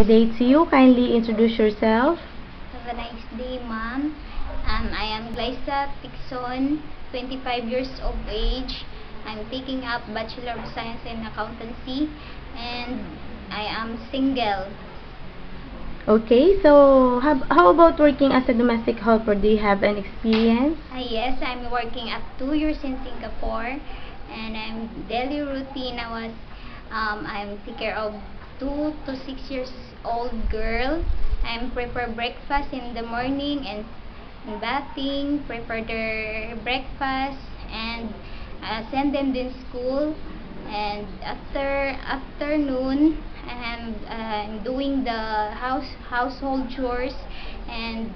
Good day to you. Kindly introduce yourself. Have a nice day, ma'am. I am Glyza Tixon, 25 years of age. I'm taking up Bachelor of Science in Accountancy, and I am single. Okay, so how about working as a domestic helper? Do you have an experience? Yes, I'm working at 2 years in Singapore, and daily routine. I'm take care of 2 to 6 years old girl. I'm prepare breakfast in the morning and bathing, prepare their breakfast, and send them to school. And after afternoon, I'm doing the household chores, and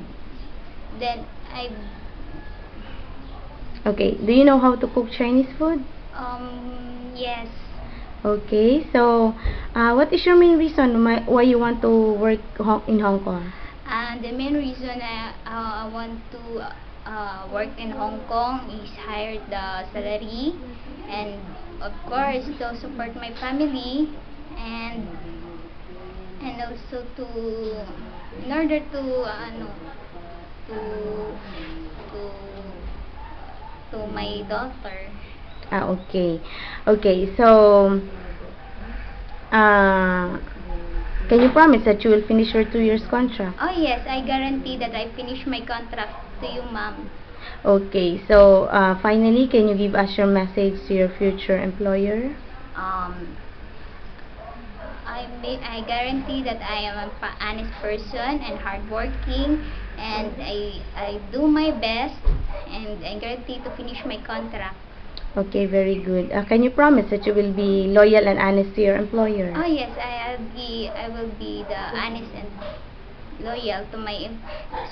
then Okay, do you know how to cook Chinese food? yes. Okay, so what is your main reason why you want to work in Hong Kong? The main reason I want to work in Hong Kong is higher the salary, and of course to support my family, and also to in order to to to to my daughter. Okay. Okay, so uh, can you promise that you will finish your 2 years contract? Oh yes, I guarantee that I finish my contract to you, ma'am. Okay, so finally, can you give us your message to your future employer? Um, I guarantee that I am an honest person and hardworking, and I do my best, and I guarantee to finish my contract. Okay, very good. Can you promise that you will be loyal and honest to your employer? Oh yes, I will be the honest and loyal to my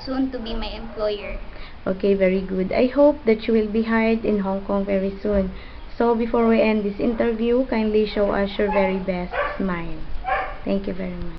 soon to be my employer. Okay, very good. I hope that you will be hired in Hong Kong very soon. So before we end this interview, kindly show us your very best smile. Thank you very much.